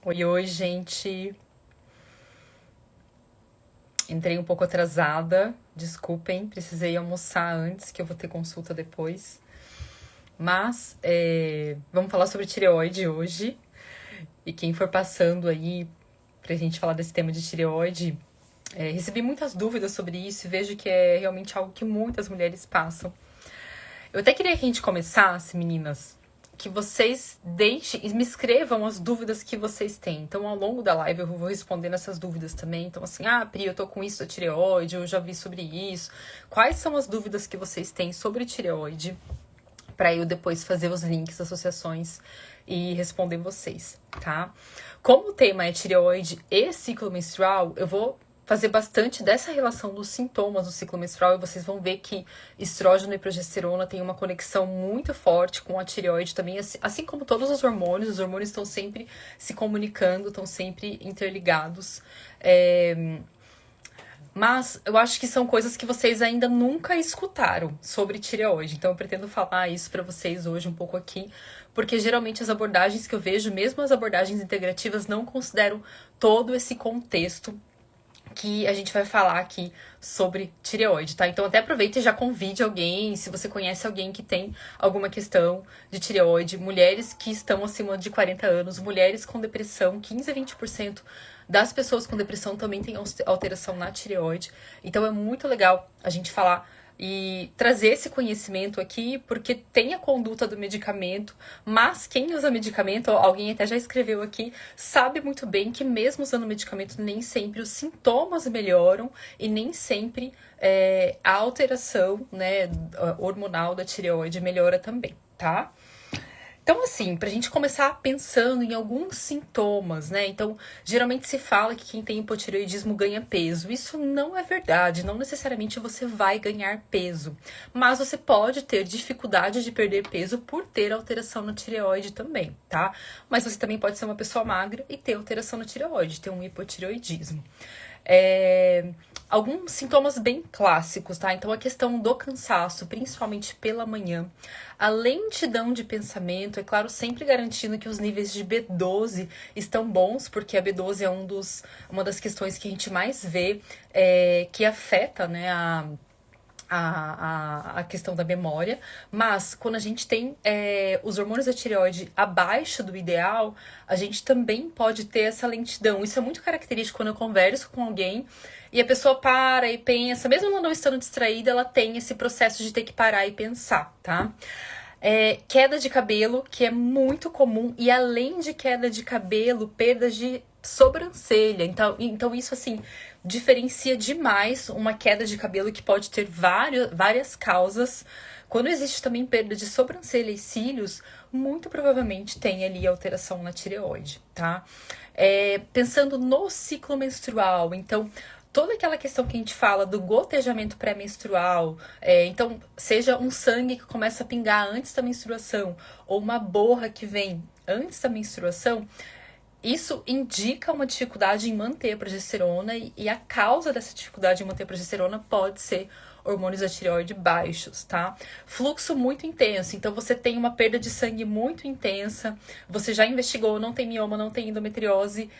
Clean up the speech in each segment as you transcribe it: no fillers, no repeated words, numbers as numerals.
Oi, oi, gente. Entrei um pouco atrasada, desculpem, precisei almoçar antes, que eu vou ter consulta depois. Mas vamos falar sobre tireoide hoje. E quem for passando aí pra gente falar desse tema de tireoide, recebi muitas dúvidas sobre isso e vejo que é realmente algo que muitas mulheres passam. Eu até queria que a gente começasse, meninas, que vocês deixem e me escrevam as dúvidas que vocês têm. Então, ao longo da live, eu vou respondendo essas dúvidas também. Então, assim, Pri, eu tô com isso da tireoide, eu já vi sobre isso. Quais são as dúvidas que vocês têm sobre tireoide? Para eu depois fazer os links, associações e responder vocês, tá? Como o tema é tireoide e ciclo menstrual, eu vou fazer bastante dessa relação dos sintomas do ciclo menstrual e vocês vão ver que estrógeno e progesterona têm uma conexão muito forte com a tireoide também, assim como todos os hormônios estão sempre se comunicando, estão sempre interligados. Mas eu acho que são coisas que vocês ainda nunca escutaram sobre tireoide. Então eu pretendo falar isso pra vocês hoje um pouco aqui, porque geralmente as abordagens que eu vejo, mesmo as abordagens integrativas, não consideram todo esse contexto que a gente vai falar aqui sobre tireoide, tá? Então até aproveita e já convide alguém, se você conhece alguém que tem alguma questão de tireoide, mulheres que estão acima de 40 anos, mulheres com depressão, 15 a 20% das pessoas com depressão também têm alteração na tireoide. Então é muito legal a gente falar e trazer esse conhecimento aqui, porque tem a conduta do medicamento, mas quem usa medicamento, alguém até já escreveu aqui, sabe muito bem que mesmo usando medicamento, nem sempre os sintomas melhoram e nem sempre a alteração, né, hormonal da tireoide melhora também, tá? Então, assim, pra gente começar pensando em alguns sintomas, né? Então, geralmente se fala que quem tem hipotireoidismo ganha peso. Isso não é verdade, não necessariamente você vai ganhar peso. Mas você pode ter dificuldade de perder peso por ter alteração na tireoide também, tá? Mas você também pode ser uma pessoa magra e ter alteração na tireoide, ter um hipotireoidismo. Alguns sintomas bem clássicos, tá? Então, a questão do cansaço, principalmente pela manhã, a lentidão de pensamento, é claro, sempre garantindo que os níveis de B12 estão bons, porque a B12 é uma das questões que a gente mais vê que afeta, né, a questão da memória, mas quando a gente tem os hormônios da tireoide abaixo do ideal, a gente também pode ter essa lentidão. Isso é muito característico quando eu converso com alguém e a pessoa para e pensa, mesmo ela não estando distraída, ela tem esse processo de ter que parar e pensar, tá? Queda de cabelo, que é muito comum, e além de queda de cabelo, perda de sobrancelha. Então isso, assim, diferencia demais uma queda de cabelo que pode ter várias causas. Quando existe também perda de sobrancelha e cílios, muito provavelmente tem ali alteração na tireoide, tá? Pensando no ciclo menstrual, então toda aquela questão que a gente fala do gotejamento pré-menstrual, então, seja um sangue que começa a pingar antes da menstruação, ou uma borra que vem antes da menstruação, isso indica uma dificuldade em manter a progesterona e a causa dessa dificuldade em manter a progesterona pode ser hormônios da tireoide baixos, tá? Fluxo muito intenso, então você tem uma perda de sangue muito intensa, você já investigou, não tem mioma, não tem endometriose,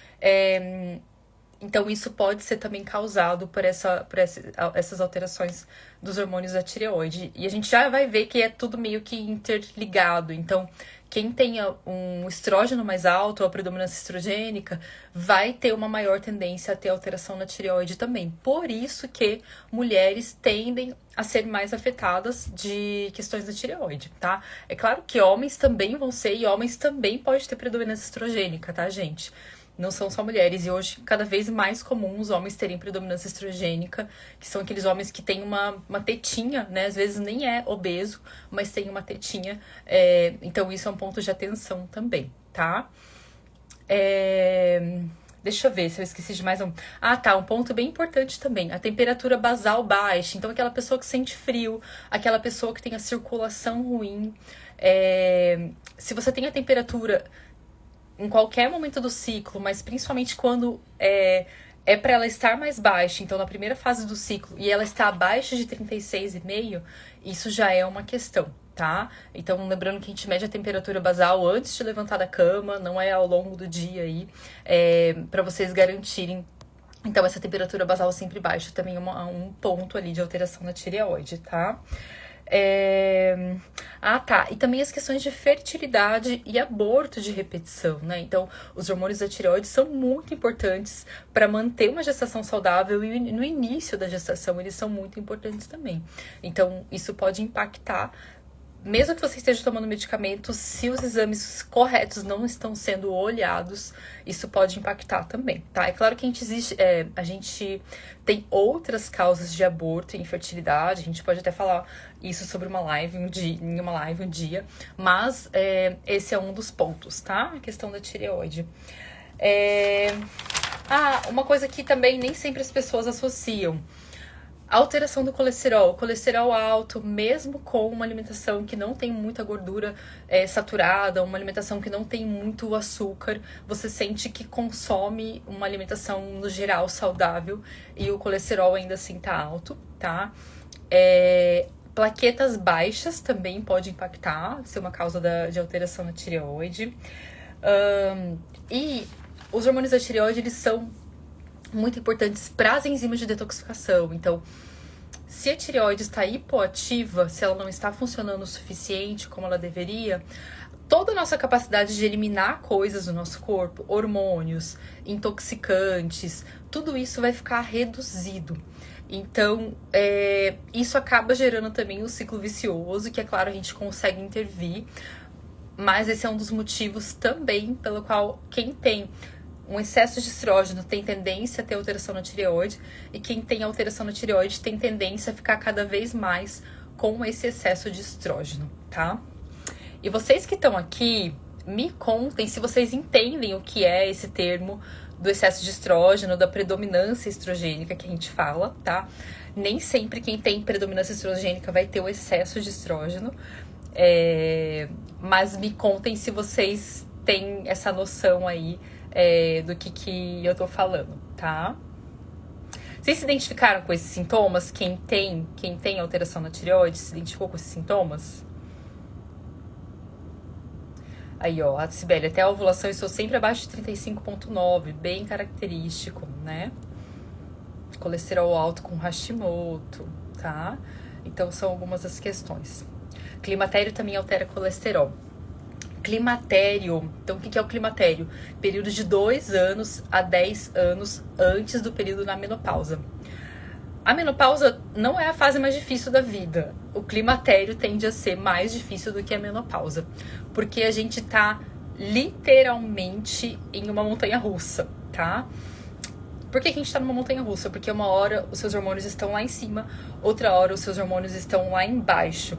então, isso pode ser também causado por essas alterações dos hormônios da tireoide. E a gente já vai ver que é tudo meio que interligado. Então, quem tem um estrógeno mais alto, ou a predominância estrogênica, vai ter uma maior tendência a ter alteração na tireoide também. Por isso que mulheres tendem a ser mais afetadas de questões da tireoide, tá? É claro que homens também vão ser, e homens também podem ter predominância estrogênica, tá, gente? Não são só mulheres, e hoje cada vez mais comum os homens terem predominância estrogênica, que são aqueles homens que têm uma tetinha, né? Às vezes nem é obeso, mas tem uma tetinha. Então isso é um ponto de atenção também, tá? Deixa eu ver se eu esqueci de mais um. Tá, um ponto bem importante também. A temperatura basal baixa. Então, aquela pessoa que sente frio, aquela pessoa que tem a circulação ruim. Se você tem a temperatura em qualquer momento do ciclo, mas principalmente quando é para ela estar mais baixa, então na primeira fase do ciclo, e ela está abaixo de 36,5, isso já é uma questão, tá? Então, lembrando que a gente mede a temperatura basal antes de levantar da cama, não é ao longo do dia aí, para vocês garantirem. Então, essa temperatura basal sempre baixa também é um ponto ali de alteração na tireoide, tá? Tá. E também as questões de fertilidade e aborto de repetição, né? Então, os hormônios da tireoide são muito importantes para manter uma gestação saudável e no início da gestação eles são muito importantes também. Então, isso pode impactar. Mesmo que você esteja tomando medicamentos, se os exames corretos não estão sendo olhados, isso pode impactar também, tá? É claro que a gente tem outras causas de aborto e infertilidade, a gente pode até falar isso sobre uma live em uma live um dia, mas esse é um dos pontos, tá? A questão da tireoide. Uma coisa que também nem sempre as pessoas associam. Alteração do colesterol. Colesterol alto, mesmo com uma alimentação que não tem muita gordura saturada, uma alimentação que não tem muito açúcar, você sente que consome uma alimentação no geral saudável e o colesterol ainda assim tá alto, tá? Plaquetas baixas também pode impactar, ser uma causa de alteração na tireoide. E os hormônios da tireoide, eles são muito importantes para as enzimas de detoxificação. Então, se a tireoide está hipoativa, se ela não está funcionando o suficiente como ela deveria, toda a nossa capacidade de eliminar coisas do nosso corpo, hormônios, intoxicantes, tudo isso vai ficar reduzido. Então, isso acaba gerando também um ciclo vicioso, que é claro, a gente consegue intervir, mas esse é um dos motivos também pelo qual quem tem um excesso de estrógeno tem tendência a ter alteração na tireoide, e quem tem alteração na tireoide tem tendência a ficar cada vez mais com esse excesso de estrógeno, tá? E vocês que estão aqui, me contem se vocês entendem o que é esse termo do excesso de estrógeno, da predominância estrogênica que a gente fala, tá? Nem sempre quem tem predominância estrogênica vai ter o excesso de estrógeno, mas me contem se vocês têm essa noção aí do que eu tô falando, tá? Vocês se identificaram com esses sintomas? Quem tem alteração na tireoide se identificou com esses sintomas? Aí, ó, a Cibele, até a ovulação estou sempre abaixo de 35,9, bem característico, né? Colesterol alto com Hashimoto, tá? Então, são algumas das questões. Climatério também altera colesterol. Climatério. Então, o que é o climatério? Período de 2 anos a 10 anos antes do período da menopausa. A menopausa não é a fase mais difícil da vida. O climatério tende a ser mais difícil do que a menopausa, porque a gente tá literalmente em uma montanha-russa, tá? Por que a gente tá numa montanha-russa? Porque uma hora os seus hormônios estão lá em cima, outra hora os seus hormônios estão lá embaixo.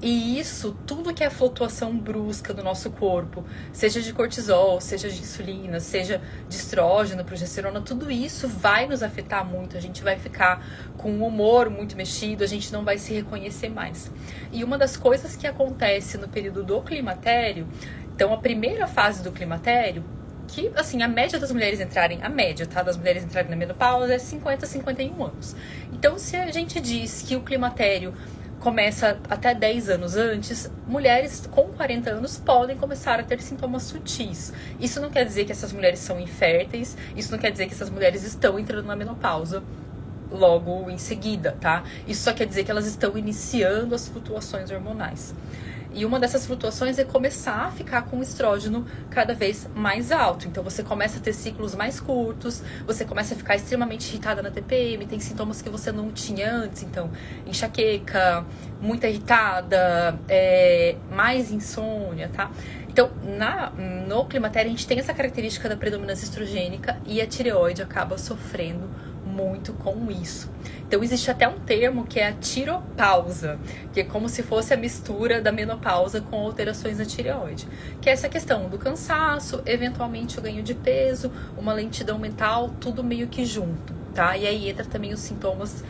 E isso, tudo que é flutuação brusca do nosso corpo, seja de cortisol, seja de insulina, seja de estrógeno, progesterona, tudo isso vai nos afetar muito. A gente vai ficar com o humor muito mexido, a gente não vai se reconhecer mais. E uma das coisas que acontece no período do climatério, então a primeira fase do climatério, que assim, a média das mulheres entrarem, das mulheres entrarem na menopausa é 50 a 51 anos. Então, se a gente diz que o climatério começa até 10 anos antes, mulheres com 40 anos podem começar a ter sintomas sutis. Isso não quer dizer que essas mulheres são inférteis, isso não quer dizer que essas mulheres estão entrando na menopausa logo em seguida, tá? Isso só quer dizer que elas estão iniciando as flutuações hormonais. E uma dessas flutuações é começar a ficar com o estrógeno cada vez mais alto. Então você começa a ter ciclos mais curtos, você começa a ficar extremamente irritada na TPM, tem sintomas que você não tinha antes, então enxaqueca, muita irritada, mais insônia, tá? Então, no climatério a gente tem essa característica da predominância estrogênica e a tireoide acaba sofrendo muito com isso. Então existe até um termo que é a tiropausa, que é como se fosse a mistura da menopausa com alterações na tireoide, que é essa questão do cansaço, eventualmente o ganho de peso, uma lentidão mental, tudo meio que junto, tá? E aí entra também os sintomas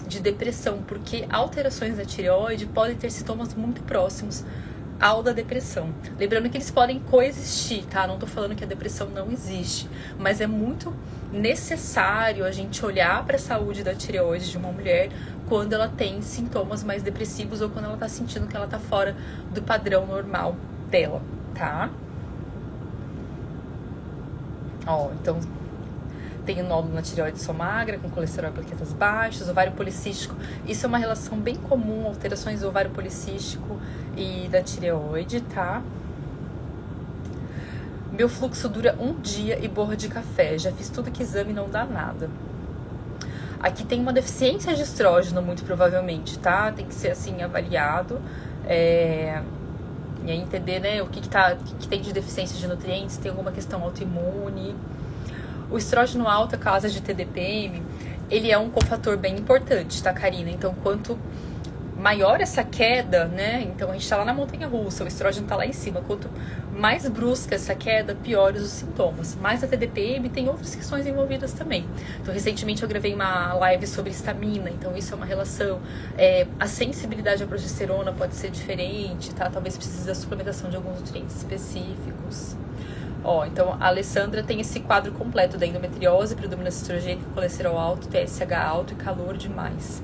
de depressão, porque alterações na tireoide podem ter sintomas muito próximos ao da depressão. Lembrando que eles podem coexistir, tá? Não tô falando que a depressão não existe, mas é muito necessário a gente olhar para a saúde da tireoide de uma mulher quando ela tem sintomas mais depressivos ou quando ela tá sentindo que ela tá fora do padrão normal dela, tá? Ó, então tem o nódulo na tireoide só magra, com colesterol e plaquetas baixas, ovário policístico. Isso é uma relação bem comum, alterações do ovário policístico e da tireoide, tá? Meu fluxo dura 1 dia e borra de café. Já fiz tudo que exame e não dá nada. Aqui tem uma deficiência de estrógeno, muito provavelmente, tá? Tem que ser, assim, avaliado. E aí entender, né, o que tem de deficiência de nutrientes, tem alguma questão autoimune. O estrógeno alto, a causa de TDPM, ele é um cofator bem importante, tá, Karina? Então, quanto maior essa queda, né? Então, a gente tá lá na montanha-russa, o estrógeno tá lá em cima. Quanto mais brusca essa queda, piores os sintomas. Mas a TDPM tem outras questões envolvidas também. Então, recentemente eu gravei uma live sobre histamina, então isso é uma relação. A sensibilidade à progesterona pode ser diferente, tá? Talvez precise da suplementação de alguns nutrientes específicos. Ó, então a Alessandra tem esse quadro completo da endometriose, predominância estrogênica, colesterol alto, TSH alto e calor demais.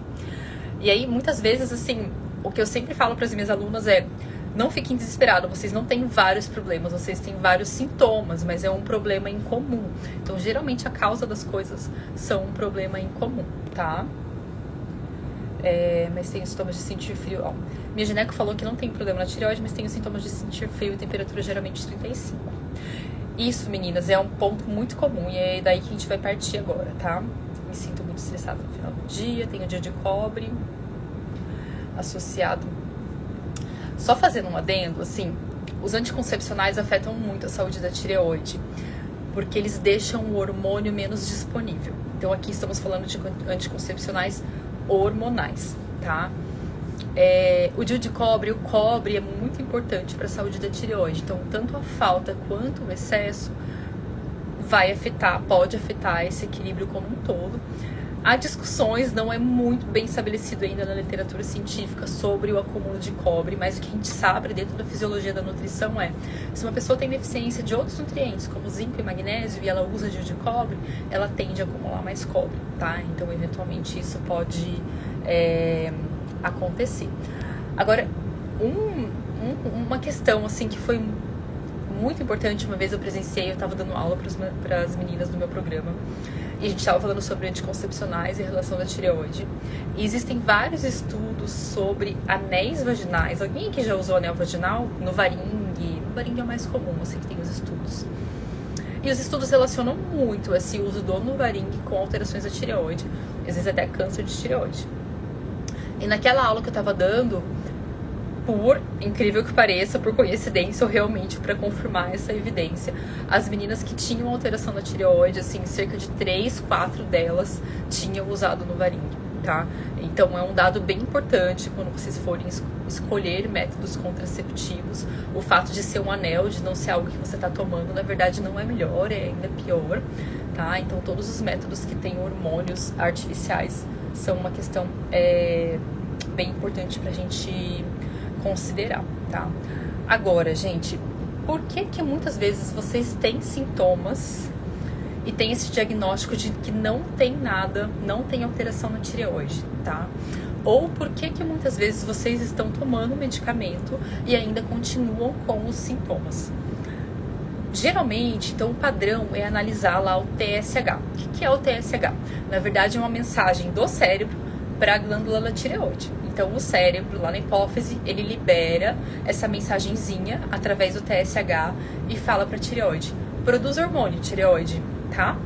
E aí, muitas vezes, assim, o que eu sempre falo para as minhas alunas é: não fiquem desesperados, vocês não têm vários problemas, vocês têm vários sintomas, mas é um problema em comum. Então, geralmente, a causa das coisas são um problema em comum, tá? Mas tenho sintomas de sentir frio. Ó, minha gineco falou que não tem problema na tireoide, mas tenho sintomas de sentir frio e temperatura geralmente 35. Isso, meninas, é um ponto muito comum e é daí que a gente vai partir agora, tá? Me sinto muito estressada no final do dia, tenho dia de cobre associado. Só fazendo um adendo, assim, os anticoncepcionais afetam muito a saúde da tireoide, porque eles deixam o hormônio menos disponível. Então aqui estamos falando de anticoncepcionais hormonais, tá? O DIU de cobre, o cobre é muito importante para a saúde da tireoide. Então, tanto a falta quanto o excesso pode afetar esse equilíbrio como um todo. Há discussões, não é muito bem estabelecido ainda na literatura científica sobre o acúmulo de cobre, mas o que a gente sabe dentro da fisiologia da nutrição é: se uma pessoa tem deficiência de outros nutrientes, como zinco e magnésio, e ela usa DIU de cobre, ela tende a acumular mais cobre, tá? Então, eventualmente, isso pode acontecer. Agora, uma questão, assim, que foi muito importante, uma vez eu presenciei, eu estava dando aula para as meninas do meu programa, e a gente estava falando sobre anticoncepcionais e a relação da tireoide. E existem vários estudos sobre anéis vaginais. Alguém aqui já usou anel vaginal? No varingue? No varingue é o mais comum, assim, que tem os estudos. E os estudos relacionam muito esse uso do Nuvaring com alterações da tireoide, às vezes até câncer de tireoide. E naquela aula que eu tava dando, por incrível que pareça, por coincidência ou realmente para confirmar essa evidência, as meninas que tinham alteração da tireoide, assim, cerca de 3, 4 delas tinham usado Nuvaring, tá? Então é um dado bem importante quando vocês forem escolher métodos contraceptivos. O fato de ser um anel, de não ser algo que você tá tomando, na verdade não é melhor, é ainda pior, tá? Então todos os métodos que têm hormônios artificiais são uma questão bem importante pra gente considerar, tá? Agora, gente, por que muitas vezes vocês têm sintomas e tem esse diagnóstico de que não tem nada, não tem alteração na tireoide, tá? Ou por que muitas vezes vocês estão tomando medicamento e ainda continuam com os sintomas? Geralmente, então, o padrão é analisar lá o TSH. O que é o TSH? Na verdade, é uma mensagem do cérebro para a glândula da tireoide. Então, o cérebro, lá na hipófise, ele libera essa mensagenzinha através do TSH e fala para a tireoide: produz hormônio, tireoide, tá?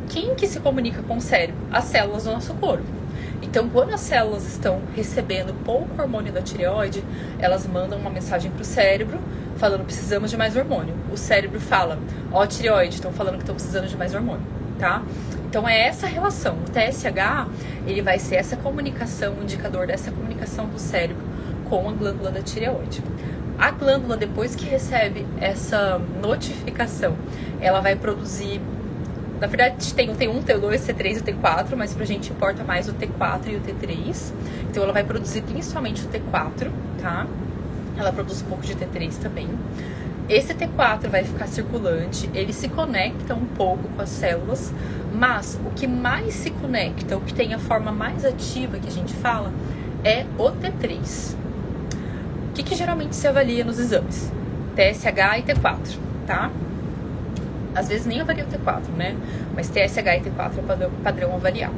Quem que se comunica com o cérebro? As células do nosso corpo. Então, quando as células estão recebendo pouco hormônio da tireoide, elas mandam uma mensagem para o cérebro falando: precisamos de mais hormônio. O cérebro fala: ó, tireoide, estão falando que estão precisando de mais hormônio, tá? Então é essa relação. O TSH, ele vai ser essa comunicação, o indicador dessa comunicação do cérebro com a glândula da tireoide. A glândula, depois que recebe essa notificação, ela vai produzir, na verdade tem o T1, T2, T3 e o T4, mas pra gente importa mais o T4 e o T3. Então ela vai produzir principalmente o T4, tá? ela produz um pouco de T3 também. Esse T4 vai ficar circulante, ele se conecta um pouco com as células, mas o que mais se conecta, o que tem a forma mais ativa que a gente fala, é o T3. O que geralmente se avalia nos exames? TSH e T4, tá? Às vezes nem avalia o T4, né? Mas TSH e T4 é padrão avaliar.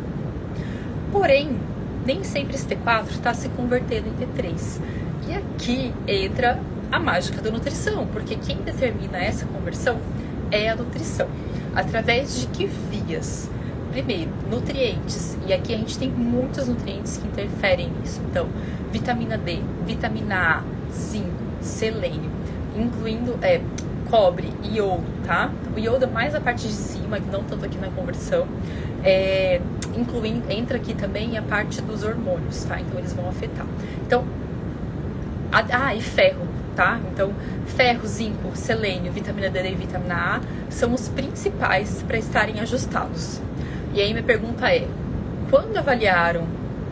Porém, nem sempre esse T4 está se convertendo em T3. E aqui entra a mágica da nutrição, porque quem determina essa conversão é a nutrição. Através de que vias? Primeiro, nutrientes. E aqui a gente tem muitos nutrientes que interferem nisso. Então, vitamina D, vitamina A, zinco, selênio, incluindo cobre e iodo, tá? O iodo é mais a parte de cima, não tanto aqui na conversão. Entra aqui também a parte dos hormônios, tá? Então, eles vão afetar. Então, e ferro, tá? Então, ferro, zinco, selênio, vitamina D e vitamina A são os principais para estarem ajustados. E aí minha pergunta é, quando avaliaram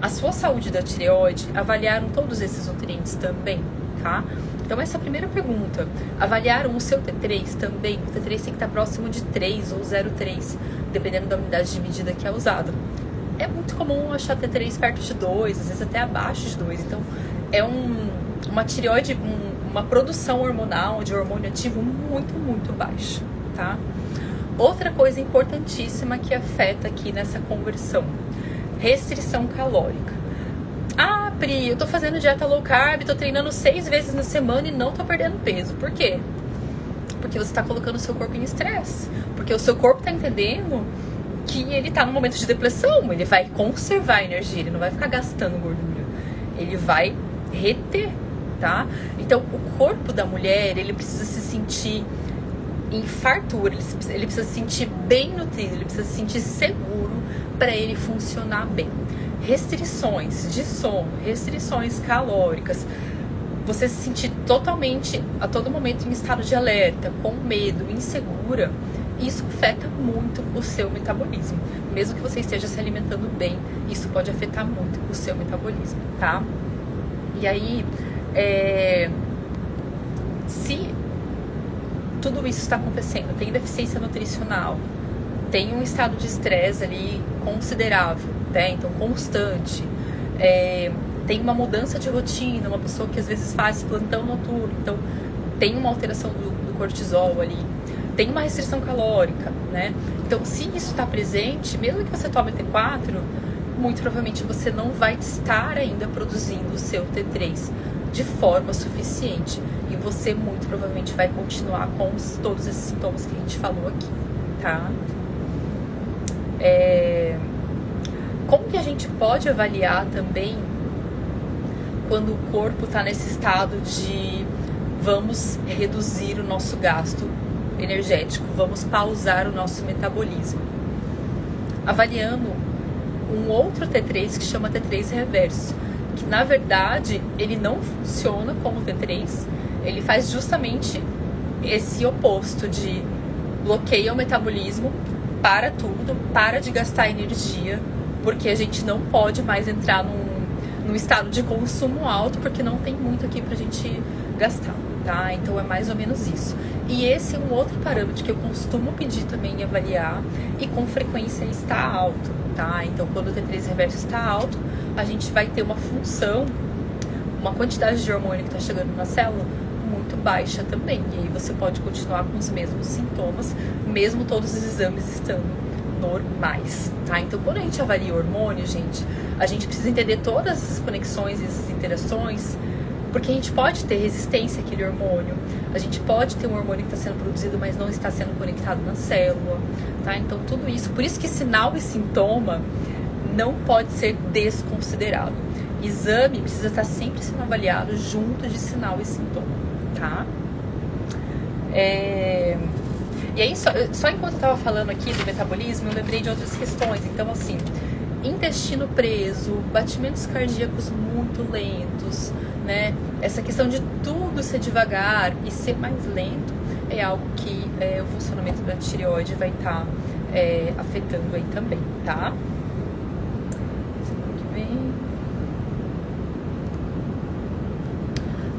a sua saúde da tireoide, avaliaram todos esses nutrientes também, tá? Então essa é a primeira pergunta. Avaliaram o seu T3 também? O T3 tem que estar próximo de 3 ou 0,3, dependendo da unidade de medida que é usada. É muito comum achar T3 perto de 2, às vezes até abaixo de 2. Então é uma tireoide, uma produção hormonal, de hormônio ativo muito, muito baixa, tá? Outra coisa importantíssima que afeta aqui nessa conversão, restrição calórica. Ah, Pri, eu tô fazendo dieta low carb, tô treinando 6 vezes na semana e não tô perdendo peso. Por quê? Porque você tá colocando o seu corpo em estresse. Porque o seu corpo tá entendendo que ele tá num momento de depressão, ele vai conservar a energia, ele não vai ficar gastando gordura. Ele vai reter, tá? Então, o corpo da mulher, ele precisa se sentir em fartura, ele precisa se sentir bem nutrido, ele precisa se sentir seguro para ele funcionar bem. Restrições de sono, restrições calóricas, você se sentir totalmente, a todo momento em estado de alerta, com medo, insegura, isso afeta muito o seu metabolismo. Mesmo que você esteja se alimentando bem, isso pode afetar muito o seu metabolismo, tá? E aí, se tudo isso está acontecendo, tem deficiência nutricional, tem um estado de estresse ali considerável, né? Então constante, tem uma mudança de rotina, uma pessoa que às vezes faz plantão noturno, então tem uma alteração do cortisol ali, tem uma restrição calórica, né? Então se isso está presente, mesmo que você tome T4, muito provavelmente você não vai estar ainda produzindo o seu T3 de forma suficiente. E você muito provavelmente vai continuar com todos esses sintomas que a gente falou aqui, tá? Como que a gente pode avaliar também quando o corpo está nesse estado de vamos reduzir o nosso gasto energético, vamos pausar o nosso metabolismo? Avaliando um outro T3 que chama T3 reverso, que na verdade ele não funciona como T3, ele faz justamente esse oposto de bloqueia o metabolismo, para tudo, para de gastar energia, porque a gente não pode mais entrar num estado de consumo alto, porque não tem muito aqui pra gente gastar, tá? Então é mais ou menos isso. E esse é um outro parâmetro que eu costumo pedir também e avaliar, e com frequência está alto, tá? Então quando o T3 reverso está alto, a gente vai ter uma função, uma quantidade de hormônio que está chegando na célula muito baixa também. E aí você pode continuar com os mesmos sintomas, mesmo todos os exames estando normais, tá? Então quando a gente avalia o hormônio, gente, a gente precisa entender todas essas conexões e essas interações, porque a gente pode ter resistência àquele hormônio, a gente pode ter um hormônio que está sendo produzido, mas não está sendo conectado na célula, tá? Então tudo isso, por isso que sinal e sintoma não pode ser desconsiderado. Exame precisa estar sempre sendo avaliado junto de sinal e sintoma, tá? E aí, só enquanto eu tava falando aqui do metabolismo, eu lembrei de outras questões. Então, assim, intestino preso, batimentos cardíacos muito lentos, né? Essa questão de tudo ser devagar e ser mais lento é algo que o funcionamento da tireoide vai estar afetando aí também, tá? Semana que vem.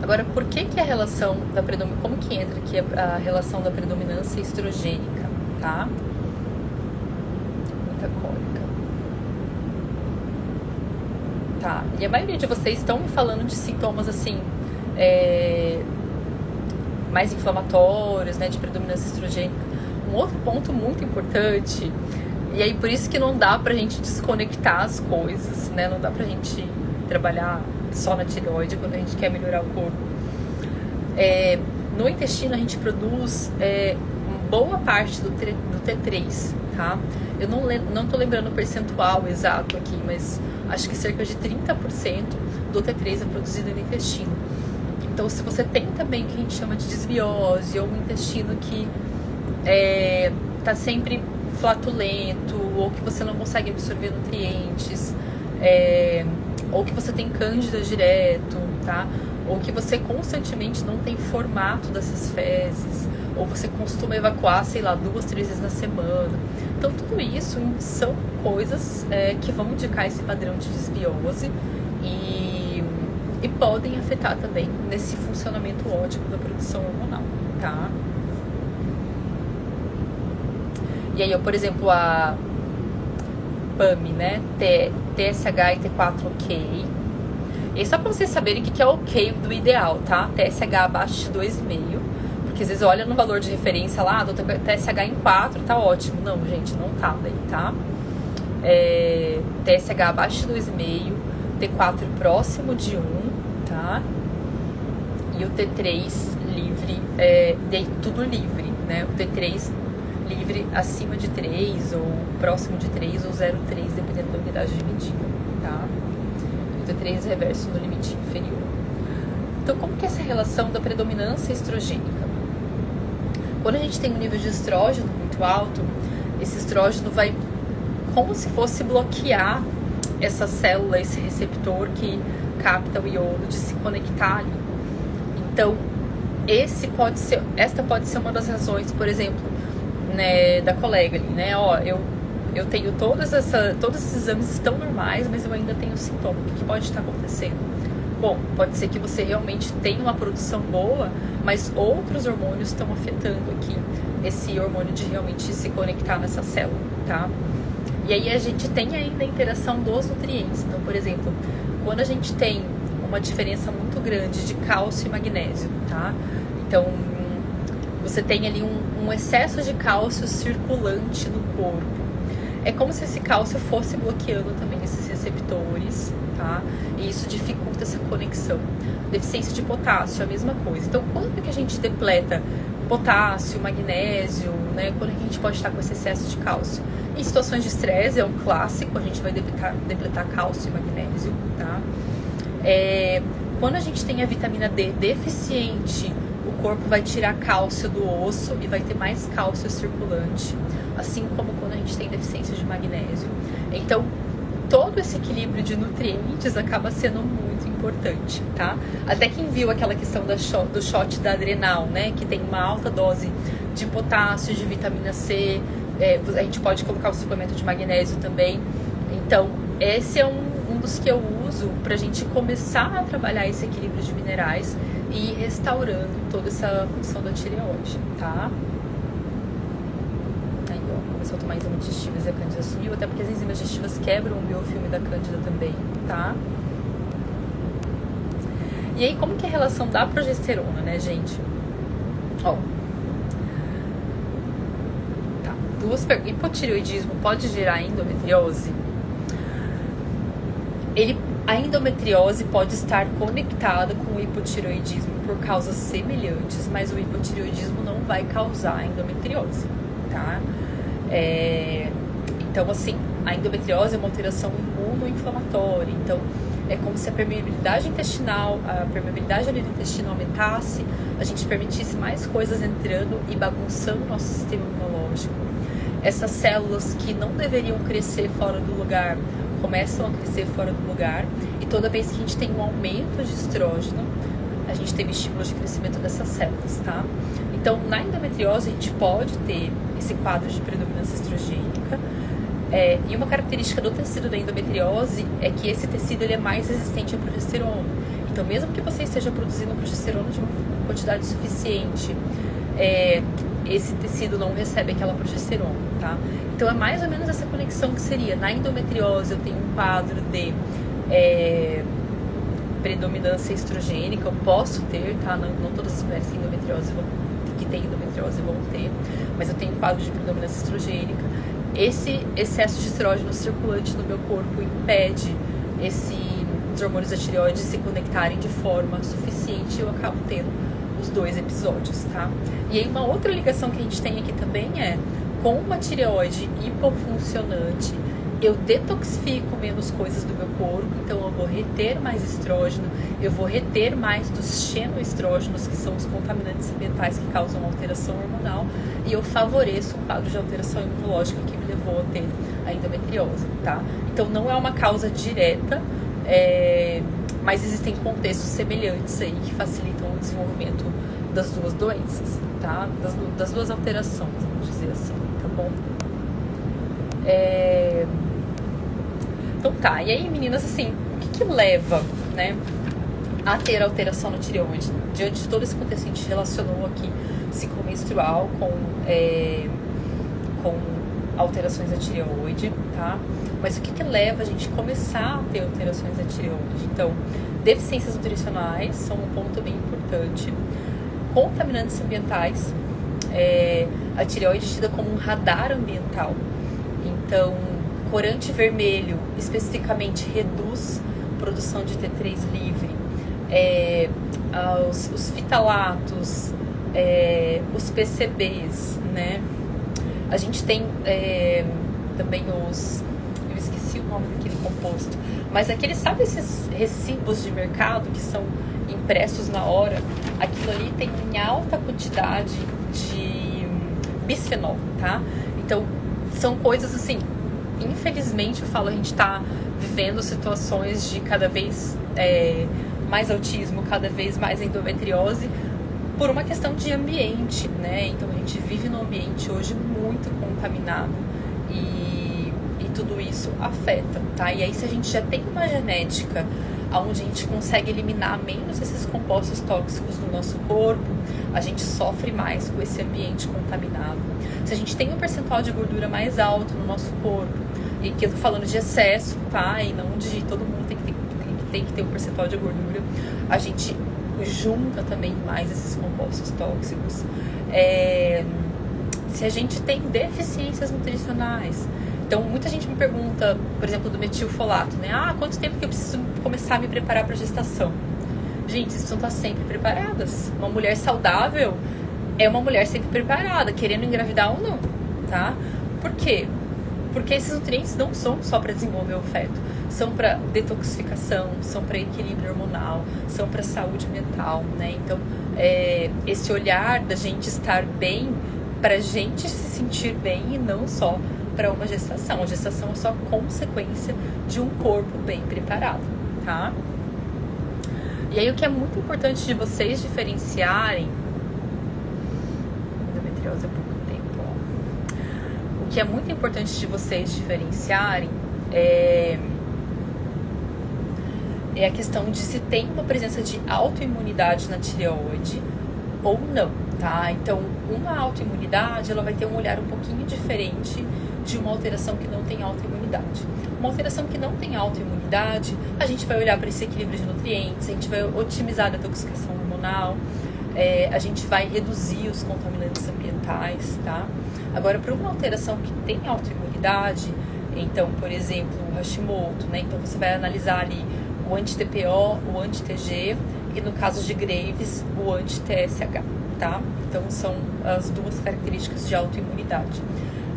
Agora, por que que a relação da predominância, como que entra aqui a relação da predominância estrogênica, tá? Muita cólica. Tá, e a maioria de vocês estão me falando de sintomas assim, mais inflamatórios, né, de predominância estrogênica. Um outro ponto muito importante, e aí por isso que não dá pra gente desconectar as coisas, né, não dá pra gente trabalhar só na tireoide quando a gente quer melhorar o corpo. No intestino a gente produz boa parte do T3, tá? Eu não tô lembrando o percentual exato aqui, mas acho que cerca de 30% do T3 é produzido no intestino. Então, se você tem também o que a gente chama de desbiose, ou um intestino que tá sempre flatulento, ou que você não consegue absorver nutrientes, ou que você tem cândida direto, tá? Ou que você constantemente não tem formato dessas fezes, ou você costuma evacuar, sei lá, 2, 3 vezes na semana. Então, tudo isso são coisas que vão indicar esse padrão de desbiose e podem afetar também nesse funcionamento ótimo da produção hormonal, tá? E aí, por exemplo, a PAMI, né? TSH e T4 ok. E só pra vocês saberem o que é ok do ideal, tá? TSH abaixo de 2,5. Porque às vezes olha no valor de referência lá, do TSH em 4, tá ótimo. Não, gente, não tá daí, tá? TSH abaixo de 2,5, T4 próximo de 1, tá? E o T3 livre, tudo livre, né? O T3 livre acima de 3, ou próximo de 3, ou 0,3, dependendo da unidade de medida, tá? E o T3 reverso no limite inferior. Então, como que é essa relação da predominância estrogênica? Quando a gente tem um nível de estrógeno muito alto, esse estrógeno vai como se fosse bloquear essa célula, esse receptor que capta o iodo, de se conectar ali. Então, esta pode ser uma das razões, por exemplo, né, da colega ali, né? Ó, eu tenho todos esses exames estão normais, mas eu ainda tenho sintoma. O que pode estar acontecendo? Bom, pode ser que você realmente tenha uma produção boa, mas outros hormônios estão afetando aqui esse hormônio de realmente se conectar nessa célula, tá? E aí a gente tem ainda a interação dos nutrientes. Então, por exemplo, quando a gente tem uma diferença muito grande de cálcio e magnésio, tá? Então, você tem ali um excesso de cálcio circulante no corpo. É como se esse cálcio fosse bloqueando também esses receptores, tá? E isso dificulta essa conexão. Deficiência de potássio, a mesma coisa. Então, quando que a gente depleta potássio, magnésio, né? Quando a gente pode estar com esse excesso de cálcio? Em situações de estresse, é um clássico, a gente vai depletar cálcio e magnésio, tá? Quando a gente tem a vitamina D deficiente, o corpo vai tirar cálcio do osso e vai ter mais cálcio circulante, assim como quando a gente tem deficiência de magnésio. Então, todo esse equilíbrio de nutrientes acaba sendo muito importante, tá? Até quem viu aquela questão do shot da Adrenal, né? Que tem uma alta dose de potássio, de vitamina C, a gente pode colocar o suplemento de magnésio também. Então, esse é um dos que eu uso pra gente começar a trabalhar esse equilíbrio de minerais e ir restaurando toda essa função da tireoide, tá? Aí, ó, começou a tomar enzimas digestivas e a cândida sumiu, até porque as enzimas digestivas quebram o biofilme da cândida também, tá? E aí, como que é a relação da progesterona, né, gente? Ó. Tá. Hipotireoidismo pode gerar endometriose? A endometriose pode estar conectada com o hipotireoidismo por causas semelhantes, mas o hipotireoidismo não vai causar endometriose, tá? Então, assim, a endometriose é uma alteração imunoinflamatória. Então, é como se a permeabilidade intestinal, a permeabilidade ali do intestino aumentasse, a gente permitisse mais coisas entrando e bagunçando o nosso sistema imunológico. Essas células que não deveriam crescer fora do lugar começam a crescer fora do lugar, e toda vez que a gente tem um aumento de estrógeno, a gente tem estímulo de crescimento dessas células, tá? Então, na endometriose, a gente pode ter esse quadro de predominância estrogênica, e uma característica do tecido da endometriose é que esse tecido ele é mais resistente à progesterona. Então, mesmo que você esteja produzindo progesterona de uma quantidade suficiente, esse tecido não recebe aquela progesterona, tá? Então, é mais ou menos essa conexão que seria. Na endometriose, eu tenho um quadro de predominância estrogênica, eu posso ter, tá? Não todas as mulheres que têm endometriose vão ter, mas eu tenho um quadro de predominância estrogênica. Esse excesso de estrógeno circulante no meu corpo impede os hormônios da tireoide se conectarem de forma suficiente e eu acabo tendo os 2 episódios, tá? E aí uma outra ligação que a gente tem aqui também com uma tireoide hipofuncionante, eu detoxifico menos coisas do meu corpo, então eu vou reter mais estrógeno, eu vou reter mais dos xenoestrógenos, que são os contaminantes ambientais que causam alteração hormonal, e eu favoreço um quadro de alteração imunológica que me levou a ter a endometriose, tá? Então não é uma causa direta, mas existem contextos semelhantes aí que facilitam o desenvolvimento das 2 doenças, tá? Das 2 alterações, vamos dizer assim, tá bom? Então tá, e aí meninas, assim, o que leva, né, a ter alteração na tireoide? Diante de todo esse contexto, a gente relacionou aqui ciclo menstrual com alterações da tireoide, tá? Mas o que leva a gente a começar a ter alterações da tireoide? Então, deficiências nutricionais são um ponto bem importante. Contaminantes ambientais, a tireoide é tida como um radar ambiental. Então, corante vermelho especificamente reduz a produção de T3 livre. Os fitalatos, os PCBs, né? A gente tem também eu esqueci o nome daquele composto, mas aqueles, sabe esses recibos de mercado que são impressos na hora? Aquilo ali tem em alta quantidade de bisfenol, tá? Então, são coisas assim, infelizmente, eu falo, a gente tá vivendo situações de cada vez mais autismo, cada vez mais endometriose, por uma questão de ambiente, né? Então a gente vive num ambiente hoje muito contaminado e tudo isso afeta, tá? E aí se a gente já tem uma genética onde a gente consegue eliminar menos esses compostos tóxicos do nosso corpo, a gente sofre mais com esse ambiente contaminado. Se a gente tem um percentual de gordura mais alto no nosso corpo, e que eu tô falando de excesso, tá? E não de todo mundo tem que ter um percentual de gordura, a gente junta também mais esses compostos tóxicos. Se a gente tem deficiências nutricionais, então muita gente me pergunta, por exemplo, do metilfolato, né? Quanto tempo que eu preciso começar a me preparar para gestação? Gente, vocês precisam estar sempre preparadas. Uma mulher saudável é uma mulher sempre preparada, querendo engravidar ou não, tá? Por quê? Porque esses nutrientes não são só para desenvolver o feto, são para detoxificação, são para equilíbrio hormonal, são para saúde mental, né? Então, esse olhar da gente estar bem, para a gente se sentir bem e não só para uma gestação. A gestação é só consequência de um corpo bem preparado, tá? E aí o que é muito importante de vocês diferenciarem, endometriose há pouco tempo, ó. O que é muito importante de vocês diferenciarem é a questão de se tem uma presença de autoimunidade na tireoide ou não, tá? Então, uma autoimunidade, ela vai ter um olhar um pouquinho diferente de uma alteração que não tem autoimunidade. Uma alteração que não tem autoimunidade, a gente vai olhar para esse equilíbrio de nutrientes, a gente vai otimizar a detoxificação hormonal, a gente vai reduzir os contaminantes ambientais, tá? Agora, para uma alteração que tem autoimunidade, então, por exemplo, o Hashimoto, né? Então, você vai analisar ali o anti-TPO, o anti-TG e, no caso de Graves, o anti-TSH, tá? Então, são as duas características de autoimunidade.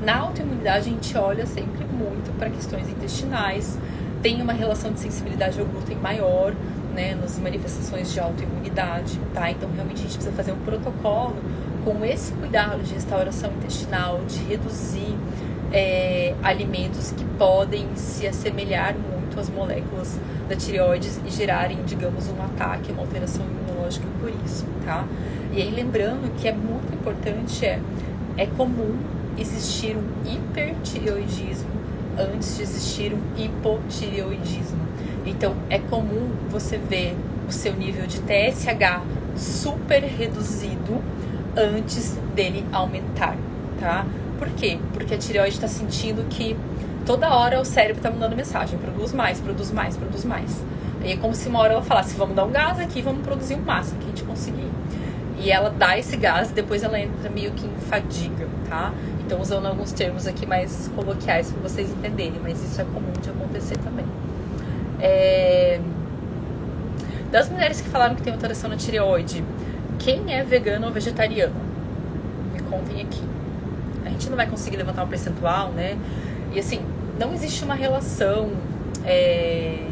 Na autoimunidade, a gente olha sempre muito para questões intestinais, tem uma relação de sensibilidade ao glúten maior, né, nas manifestações de autoimunidade, tá? Então, realmente, a gente precisa fazer um protocolo com esse cuidado de restauração intestinal, de reduzir alimentos que podem se assemelhar muito às moléculas da tireoide e gerarem, digamos, um ataque, uma alteração imunológica por isso, tá? E aí, lembrando que é muito importante, é comum existir um hipertireoidismo antes de existir um hipotireoidismo. Então, é comum você ver o seu nível de TSH super reduzido antes dele aumentar, tá? Por quê? Porque a tireoide está sentindo que toda hora o cérebro está mandando mensagem, produz mais, produz mais, produz mais. E é como se uma hora ela falasse, vamos dar um gás aqui, vamos produzir o máximo que a gente conseguir. E ela dá esse gás e depois ela entra meio que em fadiga, tá? Então usando alguns termos aqui mais coloquiais para vocês entenderem, mas isso é comum de acontecer também. Das mulheres que falaram que tem alteração na tireoide, quem é vegano ou vegetariano? Me contem aqui. A gente não vai conseguir levantar um percentual, né? E assim, não existe uma relação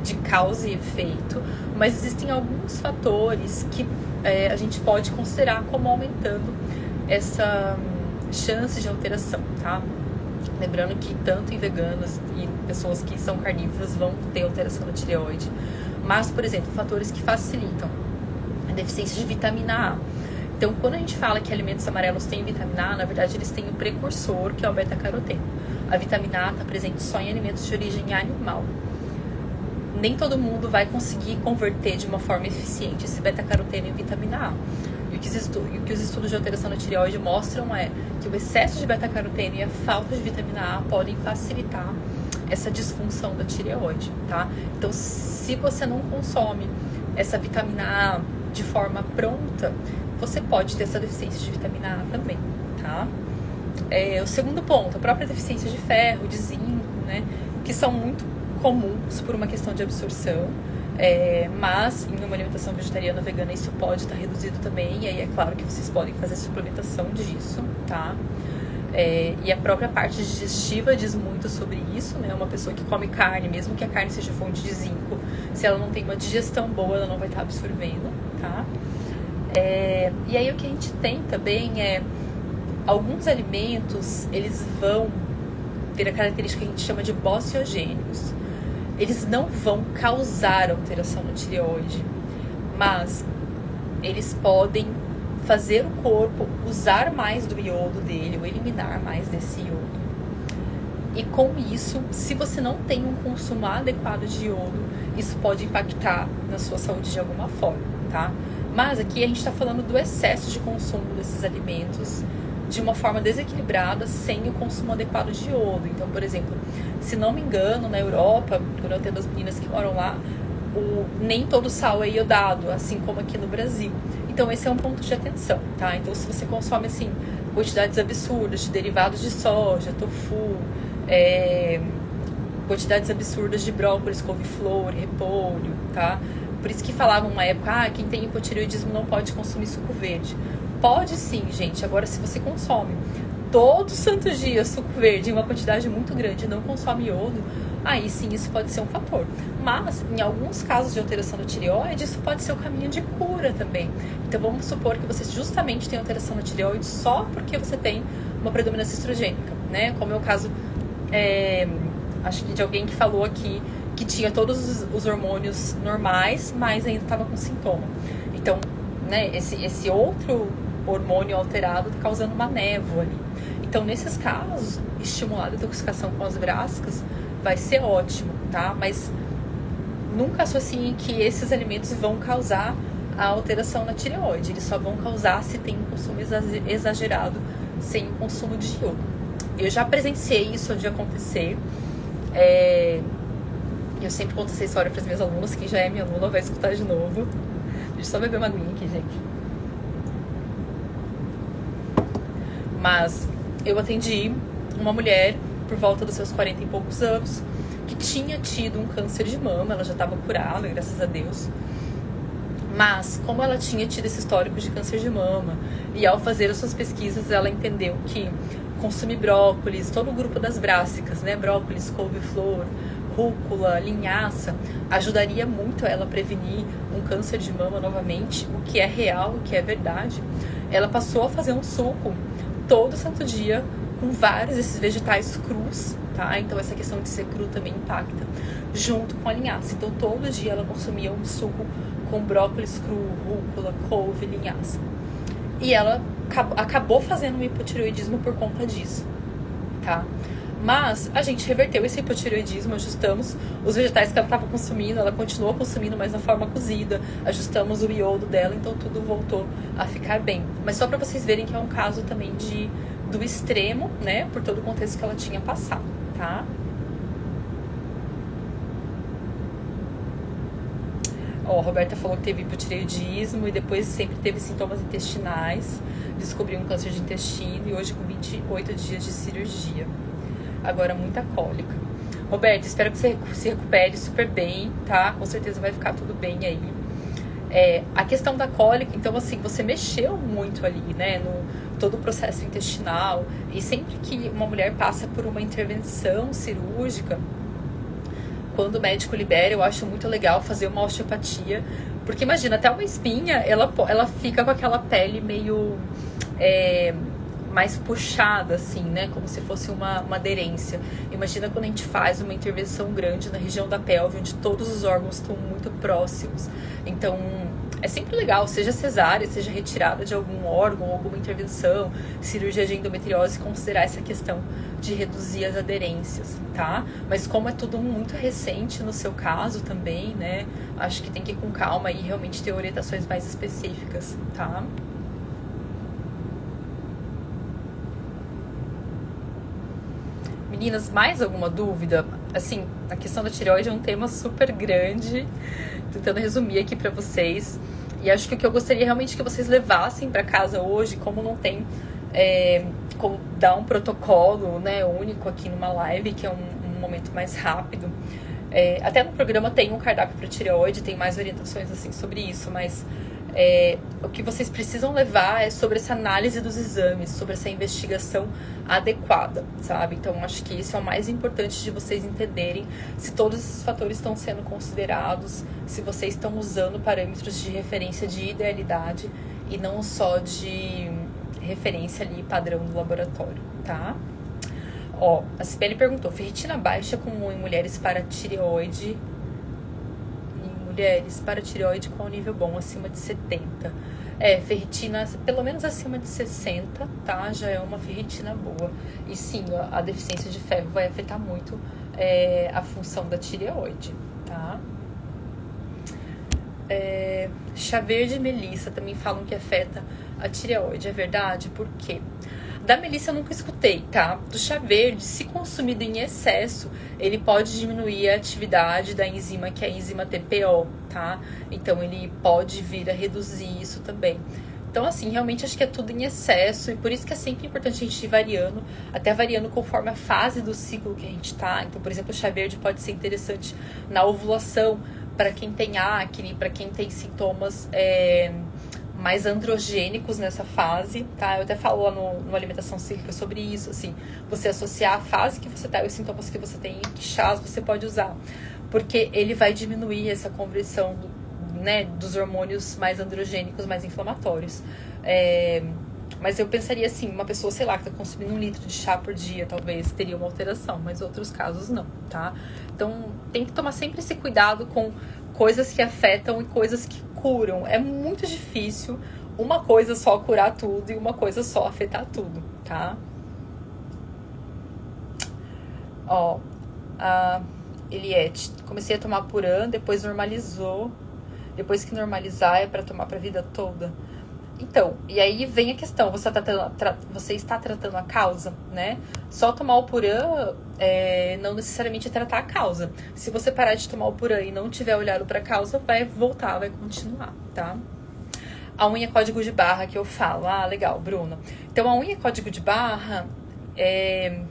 de causa e efeito, mas existem alguns fatores que a gente pode considerar como aumentando essa chance de alteração, tá? Lembrando que tanto em veganos e pessoas que são carnívoras vão ter alteração da tireoide. Mas, por exemplo, fatores que facilitam a deficiência de vitamina A. Então, quando a gente fala que alimentos amarelos têm vitamina A, na verdade eles têm o precursor, que é o beta-caroteno. A vitamina A está presente só em alimentos de origem animal. Nem todo mundo vai conseguir converter de uma forma eficiente esse beta-caroteno em vitamina A. E o que os estudos de alteração da tireoide mostram é que o excesso de beta-caroteno e a falta de vitamina A podem facilitar essa disfunção da tireoide, tá? Então, se você não consome essa vitamina A de forma pronta, você pode ter essa deficiência de vitamina A também, tá? O segundo ponto, a própria deficiência de ferro, de zinco, né? Que são muito comuns por uma questão de absorção, mas em uma alimentação vegetariana ou vegana isso pode estar reduzido também, e aí é claro que vocês podem fazer suplementação disso, tá? E a própria parte digestiva diz muito sobre isso, né? Uma pessoa que come carne, mesmo que a carne seja fonte de zinco, se ela não tem uma digestão boa, ela não vai estar absorvendo, tá? E aí o que a gente tem também alguns alimentos, eles vão ter a característica que a gente chama de bociogênicos. Eles não vão causar alteração na tireoide, mas eles podem fazer o corpo usar mais do iodo dele, ou eliminar mais desse iodo. E com isso, se você não tem um consumo adequado de iodo, isso pode impactar na sua saúde de alguma forma, tá? Mas aqui a gente está falando do excesso de consumo desses alimentos de uma forma desequilibrada, sem o consumo adequado de iodo. Então, por exemplo, se não me engano, na Europa, quando eu atendo as meninas que moram lá, nem todo sal é iodado, assim como aqui no Brasil. Então, esse é um ponto de atenção, tá? Então, se você consome, assim, quantidades absurdas de derivados de soja, tofu, quantidades absurdas de brócolis, couve-flor, repolho, tá? Por isso que falavam uma época, quem tem hipotireoidismo não pode consumir suco verde. Pode sim, gente. Agora, se você consome todo santo dia suco verde em uma quantidade muito grande e não consome iodo, aí sim isso pode ser um fator. Mas, em alguns casos de alteração da tireoide, isso pode ser o caminho de cura também. Então, vamos supor que você justamente tem alteração da tireoide só porque você tem uma predominância estrogênica, né? Como é o caso, acho que de alguém que falou aqui que tinha todos os hormônios normais, mas ainda estava com sintoma. Então, né, esse outro hormônio alterado está causando uma névoa ali. Então, nesses casos, estimular a detoxificação com as brássicas vai ser ótimo, tá? Mas nunca associem que esses alimentos vão causar a alteração na tireoide. Eles só vão causar se tem um consumo exagerado sem o consumo de iodo. Eu já presenciei isso de acontecer. Eu sempre conto essa história para as minhas alunas. Quem já é minha aluna vai escutar de novo. Deixa eu só beber uma aguinha aqui, gente. Mas eu atendi uma mulher por volta dos seus 40 e poucos anos que tinha tido um câncer de mama. Ela já estava curada, graças a Deus. Mas como ela tinha tido esse histórico de câncer de mama e ao fazer as suas pesquisas ela entendeu que consumir brócolis, todo o grupo das brássicas, né? Brócolis, couve-flor, rúcula, linhaça, ajudaria muito ela a prevenir um câncer de mama novamente, o que é real, o que é verdade. Ela passou a fazer um suco todo santo dia com vários desses vegetais crus, tá? Então essa questão de ser cru também impacta, junto com a linhaça. Então todo dia ela consumia um suco com brócolis cru, rúcula, couve, linhaça. E ela acabou fazendo um hipotireoidismo por conta disso, tá? Mas a gente reverteu esse hipotireoidismo, ajustamos os vegetais que ela estava consumindo, ela continuou consumindo, mas na forma cozida, ajustamos o iodo dela, então tudo voltou a ficar bem. Mas só para vocês verem que é um caso também do extremo, né, por todo o contexto que ela tinha passado, tá? Ó, a Roberta falou que teve hipotireoidismo e depois sempre teve sintomas intestinais, descobriu um câncer de intestino e hoje com 28 dias de cirurgia. Agora muita cólica. Roberta, espero que você se recupere super bem, tá? Com certeza vai ficar tudo bem aí. A questão da cólica, então assim, você mexeu muito ali, né, no todo o processo intestinal, e sempre que uma mulher passa por uma intervenção cirúrgica, quando o médico libera, eu acho muito legal fazer uma osteopatia, porque imagina, até uma espinha, ela fica com aquela pele meio mais puxada, assim, né? Como se fosse uma aderência. Imagina quando a gente faz uma intervenção grande na região da pelve, onde todos os órgãos estão muito próximos. Então, é sempre legal, seja cesárea, seja retirada de algum órgão, alguma intervenção, cirurgia de endometriose, considerar essa questão de reduzir as aderências, tá? Mas como é tudo muito recente no seu caso também, né? Acho que tem que ir com calma e realmente ter orientações mais específicas, tá? Meninas, mais alguma dúvida? Assim, a questão da tireoide é um tema super grande, tentando resumir aqui pra vocês. E acho que o que eu gostaria realmente que vocês levassem pra casa hoje, como não tem como dar um protocolo, né, único aqui numa live, que é um momento mais rápido. Até no programa tem um cardápio para tireoide, tem mais orientações assim sobre isso, mas o que vocês precisam levar é sobre essa análise dos exames, sobre essa investigação adequada, sabe? Então acho que isso é o mais importante de vocês entenderem se todos esses fatores estão sendo considerados, se vocês estão usando parâmetros de referência de idealidade e não só de referência ali padrão do laboratório, tá? Ó, a Cibele perguntou, ferritina baixa comum em mulheres para tireoide, com nível bom, acima de 70. Ferritina, pelo menos acima de 60, tá? Já é uma ferritina boa. E sim, a deficiência de ferro vai afetar muito a função da tireoide, tá? Chá verde e melissa também falam que afeta a tireoide, é verdade? Por quê? Da melissa eu nunca escutei, tá? Do chá verde, se consumido em excesso, ele pode diminuir a atividade da enzima, que é a enzima TPO, tá? Então ele pode vir a reduzir isso também. Então, assim, realmente acho que é tudo em excesso, e por isso que é sempre importante a gente ir variando, até variando conforme a fase do ciclo que a gente tá. Então, por exemplo, o chá verde pode ser interessante na ovulação, para quem tem acne, para quem tem sintomas mais androgênicos nessa fase, tá? Eu até falo lá no Alimentação Cíclica sobre isso, assim, você associar a fase que você tá e os sintomas que você tem, que chás você pode usar, porque ele vai diminuir essa conversão, né, dos hormônios mais androgênicos, mais inflamatórios. Mas eu pensaria assim, uma pessoa, sei lá, que tá consumindo 1 litro de chá por dia, talvez teria uma alteração, mas outros casos não, tá? Então, tem que tomar sempre esse cuidado com coisas que afetam e coisas que curam. É muito difícil uma coisa só curar tudo e uma coisa só afetar tudo, tá? Ó, a Eliette, comecei a tomar Puran, depois normalizou. Depois que normalizar é pra tomar pra vida toda. Então, e aí vem a questão, você está tratando a causa, né? Só tomar o Puran não necessariamente é tratar a causa. Se você parar de tomar o Puran e não tiver olhado para a causa, vai voltar, vai continuar, tá? A unha código de barra que eu falo, legal, Bruna. Então, a unha código de barra,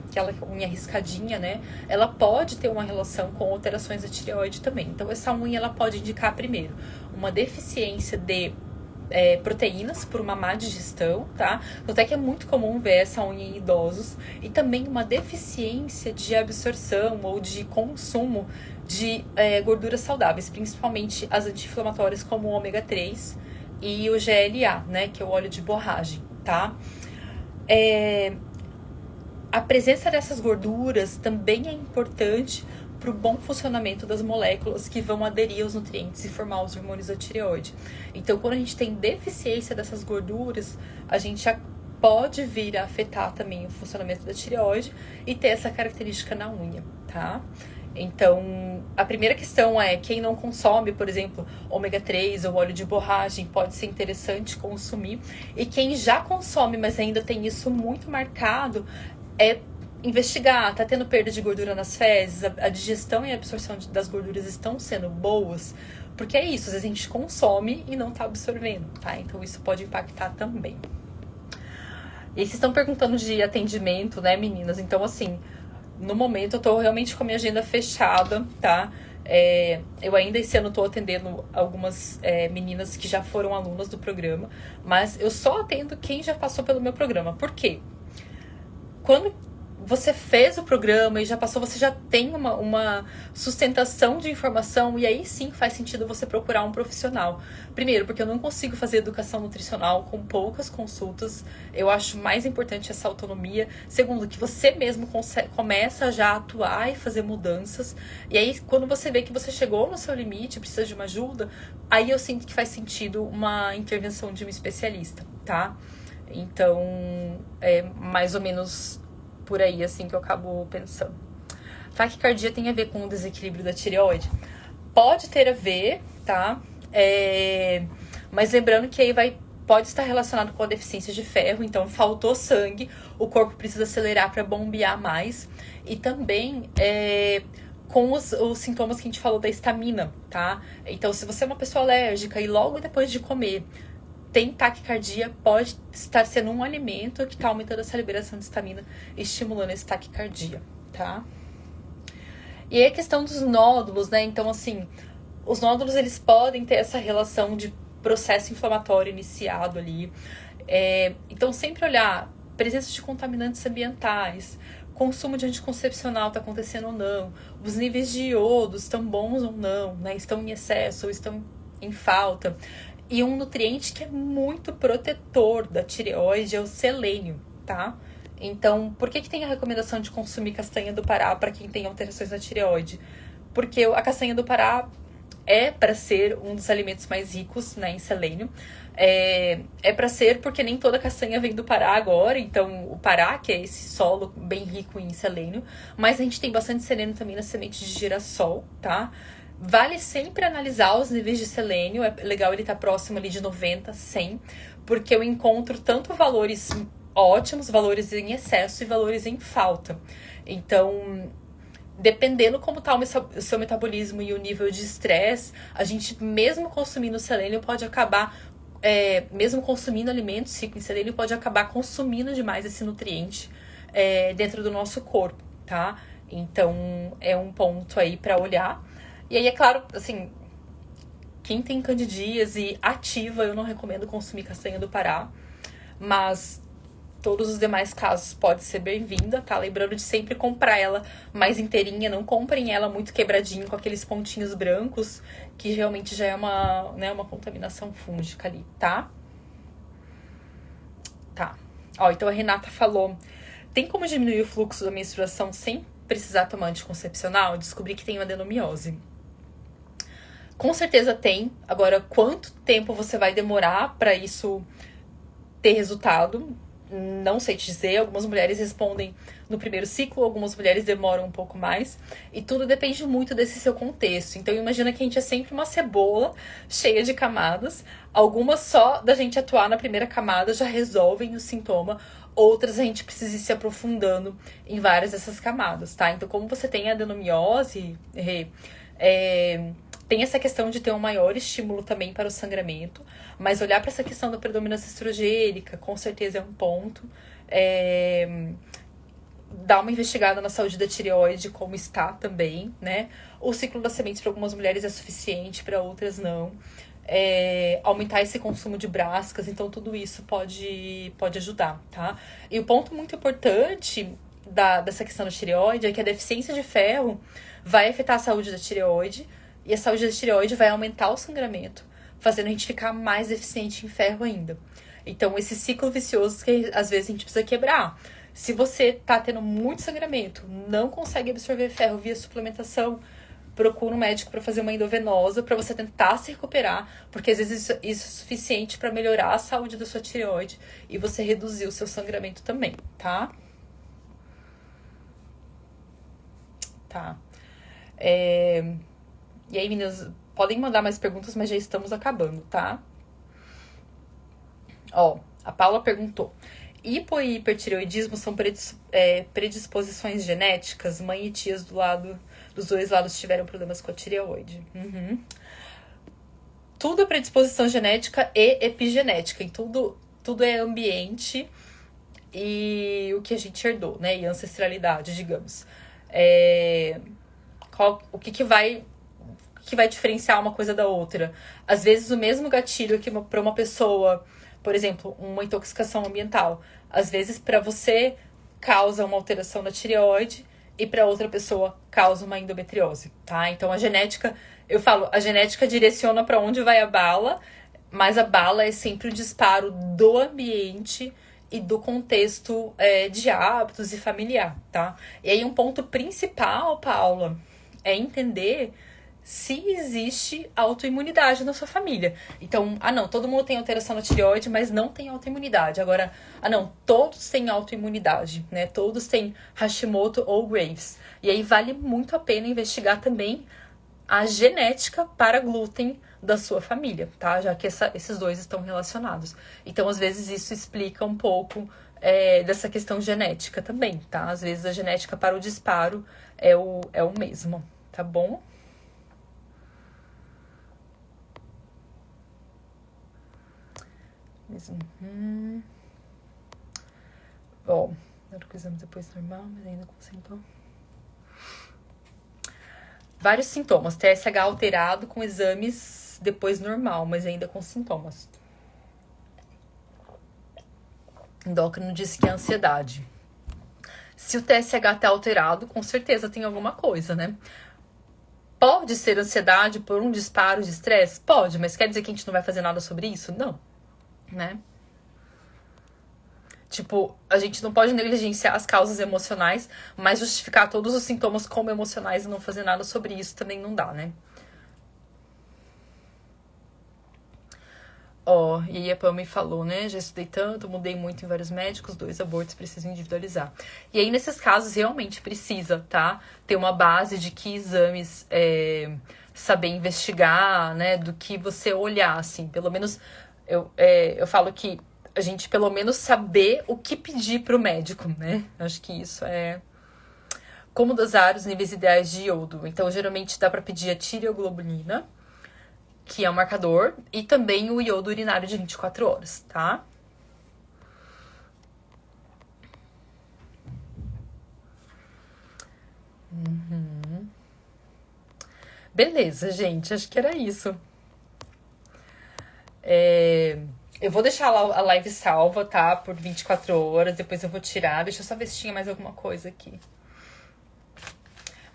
aquela unha riscadinha, né? Ela pode ter uma relação com alterações da tireoide também. Então, essa unha, ela pode indicar, primeiro, uma deficiência de proteínas por uma má digestão, tá? Até que é muito comum ver essa unha em idosos, e também uma deficiência de absorção ou de consumo de gorduras saudáveis, principalmente as anti-inflamatórias como o ômega 3 e o GLA, né? Que é o óleo de borragem, tá? A presença dessas gorduras também é importante para o bom funcionamento das moléculas que vão aderir aos nutrientes e formar os hormônios da tireoide. Então, quando a gente tem deficiência dessas gorduras, a gente pode vir a afetar também o funcionamento da tireoide e ter essa característica na unha, tá? Então, a primeira questão é, quem não consome, por exemplo, ômega 3 ou óleo de borragem, pode ser interessante consumir. E quem já consome, mas ainda tem isso muito marcado, é investigar, tá tendo perda de gordura nas fezes, a digestão e a absorção das gorduras estão sendo boas, porque é isso, às vezes a gente consome e não tá absorvendo, tá? Então isso pode impactar também. E vocês estão perguntando de atendimento, né, meninas? Então, assim, no momento eu tô realmente com a minha agenda fechada, tá? Eu ainda esse ano tô atendendo algumas meninas que já foram alunas do programa, mas eu só atendo quem já passou pelo meu programa. Por quê? Quando você fez o programa e já passou, você já tem uma sustentação de informação, e aí sim faz sentido você procurar um profissional. Primeiro, porque eu não consigo fazer educação nutricional com poucas consultas, eu acho mais importante essa autonomia. Segundo, que você mesmo começa já a atuar e fazer mudanças, e aí quando você vê que você chegou no seu limite, precisa de uma ajuda, aí eu sinto que faz sentido uma intervenção de um especialista, tá? Então, é mais ou menos por aí, assim, que eu acabo pensando. Taquicardia tem a ver com o desequilíbrio da tireoide? Pode ter a ver, tá? Mas lembrando que aí pode estar relacionado com a deficiência de ferro, então faltou sangue, o corpo precisa acelerar para bombear mais. E também com os sintomas que a gente falou da histamina, tá? Então, se você é uma pessoa alérgica e logo depois de comer tem taquicardia, pode estar sendo um alimento que está aumentando essa liberação de histamina, estimulando essa taquicardia, tá? E aí a questão dos nódulos, né? Então, assim, os nódulos, eles podem ter essa relação de processo inflamatório iniciado ali. Então, sempre olhar presença de contaminantes ambientais, consumo de anticoncepcional está acontecendo ou não, os níveis de iodo estão bons ou não, né? Estão em excesso ou estão em falta. E um nutriente que é muito protetor da tireoide é o selênio, tá? Então, por que tem a recomendação de consumir castanha do Pará para quem tem alterações na tireoide? Porque a castanha do Pará é para ser um dos alimentos mais ricos, né, em selênio. É para ser porque nem toda castanha vem do Pará agora, então o Pará, que é esse solo bem rico em selênio, mas a gente tem bastante selênio também na semente de girassol, tá? Vale sempre analisar os níveis de selênio, é legal ele estar próximo ali de 90, 100, porque eu encontro tanto valores ótimos, valores em excesso e valores em falta. Então, dependendo como está o seu metabolismo e o nível de estresse, a gente, mesmo consumindo selênio, pode acabar, mesmo consumindo alimentos ricos em selênio, pode acabar consumindo demais esse nutriente dentro do nosso corpo, tá? Então, é um ponto aí para olhar. E aí, é claro, assim, quem tem candidíase ativa, eu não recomendo consumir castanha do Pará, mas todos os demais casos pode ser bem-vinda, tá? Lembrando de sempre comprar ela mais inteirinha, não comprem ela muito quebradinha com aqueles pontinhos brancos, que realmente já é uma contaminação fúngica ali, tá? Tá. Ó, então a Renata falou, tem como diminuir o fluxo da menstruação sem precisar tomar anticoncepcional? Descobri que tem uma adenomiose. Com certeza tem. Agora, quanto tempo você vai demorar para isso ter resultado? Não sei te dizer. Algumas mulheres respondem no primeiro ciclo, algumas mulheres demoram um pouco mais. E tudo depende muito desse seu contexto. Então, imagina que a gente é sempre uma cebola cheia de camadas. Algumas só da gente atuar na primeira camada já resolvem o sintoma. Outras a gente precisa ir se aprofundando em várias dessas camadas, tá? Então, como você tem a adenomiose, tem essa questão de ter um maior estímulo também para o sangramento, mas olhar para essa questão da predominância estrogênica, com certeza é um ponto. Dar uma investigada na saúde da tireoide, como está também, né? O ciclo das sementes para algumas mulheres é suficiente, para outras não. Aumentar esse consumo de brascas, então tudo isso pode ajudar, tá? E o ponto muito importante dessa questão da tireoide é que a deficiência de ferro vai afetar a saúde da tireoide, e a saúde da tireoide vai aumentar o sangramento, fazendo a gente ficar mais deficiente em ferro ainda. Então, esse ciclo vicioso que às vezes a gente precisa quebrar. Se você tá tendo muito sangramento, não consegue absorver ferro via suplementação, procura um médico para fazer uma endovenosa para você tentar se recuperar, porque às vezes isso é suficiente para melhorar a saúde da sua tireoide e você reduzir o seu sangramento também, tá? Tá. E aí, meninas, podem mandar mais perguntas, mas já estamos acabando, tá? Ó, a Paula perguntou: hipo e hipertireoidismo são predisposições genéticas? Mãe e tias dos dois lados tiveram problemas com a tireoide. Tudo é predisposição genética e epigenética. E tudo é ambiente e o que a gente herdou, né? E ancestralidade, digamos. O que vai diferenciar uma coisa da outra? Às vezes o mesmo gatilho que para uma pessoa, por exemplo, uma intoxicação ambiental, às vezes para você causa uma alteração na tireoide e para outra pessoa causa uma endometriose, tá? Então a genética direciona para onde vai a bala, mas a bala é sempre o disparo do ambiente e do contexto de hábitos e familiar, tá? E aí um ponto principal, Paula, é entender se existe autoimunidade na sua família. Então, não, todo mundo tem alteração na tireoide, mas não tem autoimunidade. Agora, não, todos têm autoimunidade, né? Todos têm Hashimoto ou Graves. E aí vale muito a pena investigar também a genética para glúten da sua família, tá? Já que esses dois estão relacionados. Então, às vezes, isso explica um pouco dessa questão genética também, tá? Às vezes, a genética para o disparo é o mesmo, tá bom? Bom, o exame depois normal, mas ainda com sintoma. Vários sintomas. TSH alterado com exames depois normal, mas ainda com sintomas. Endócrino disse que é ansiedade. Se o TSH tá alterado, com certeza tem alguma coisa, né? Pode ser ansiedade por um disparo de estresse? Pode, mas quer dizer que a gente não vai fazer nada sobre isso? Não, né? Tipo, a gente não pode negligenciar as causas emocionais, mas justificar todos os sintomas como emocionais e não fazer nada sobre isso também não dá, né? E aí a Pam me falou, né? Já estudei tanto, mudei muito em vários médicos, 2 abortos, preciso individualizar. E aí, nesses casos, realmente precisa, tá? Ter uma base de que exames saber investigar, né? Do que você olhar, assim. Pelo menos, eu falo que a gente, pelo menos, saber o que pedir pro médico, né? Acho que isso é... Como dosar os níveis ideais de iodo? Então, geralmente, dá pra pedir a tireoglobulina, que é um marcador, e também o iodo urinário de 24 horas, tá? Beleza, gente, acho que era isso. Eu vou deixar a live salva, tá? Por 24 horas, depois eu vou tirar. Deixa eu só ver se tinha mais alguma coisa aqui.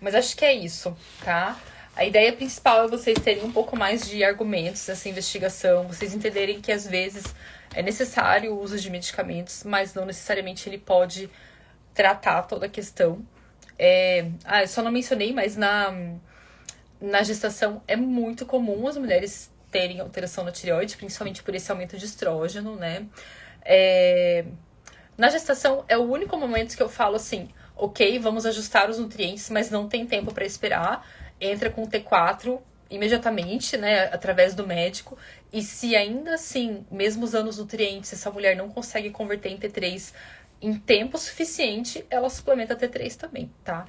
Mas acho que é isso, tá? A ideia principal é vocês terem um pouco mais de argumentos nessa investigação, vocês entenderem que às vezes é necessário o uso de medicamentos, mas não necessariamente ele pode tratar toda a questão. Eu só não mencionei, mas na gestação é muito comum as mulheres terem alteração na tireoide, principalmente por esse aumento de estrógeno, né? Na gestação é o único momento que eu falo assim, ok, vamos ajustar os nutrientes, mas não tem tempo para esperar. Entra com T4 imediatamente, né, através do médico. E se ainda assim, mesmo usando os nutrientes, essa mulher não consegue converter em T3 em tempo suficiente, ela suplementa T3 também, tá?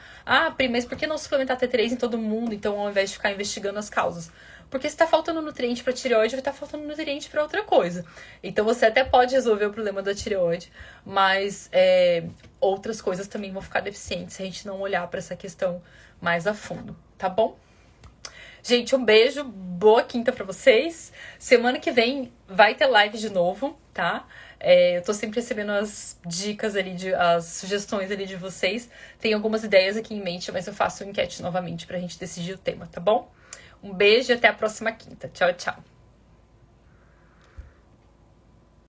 Pri, mas por que não suplementar T3 em todo mundo, então, ao invés de ficar investigando as causas? Porque se tá faltando nutriente pra tireoide, vai estar faltando nutriente pra outra coisa. Então, você até pode resolver o problema da tireoide, mas outras coisas também vão ficar deficientes se a gente não olhar pra essa questão mais a fundo, tá bom? Gente, um beijo, boa quinta pra vocês. Semana que vem vai ter live de novo, tá? Eu tô sempre recebendo as dicas ali, as sugestões ali de vocês. Tem algumas ideias aqui em mente, mas eu faço enquete novamente pra gente decidir o tema, tá bom? Um beijo e até a próxima quinta. Tchau, tchau.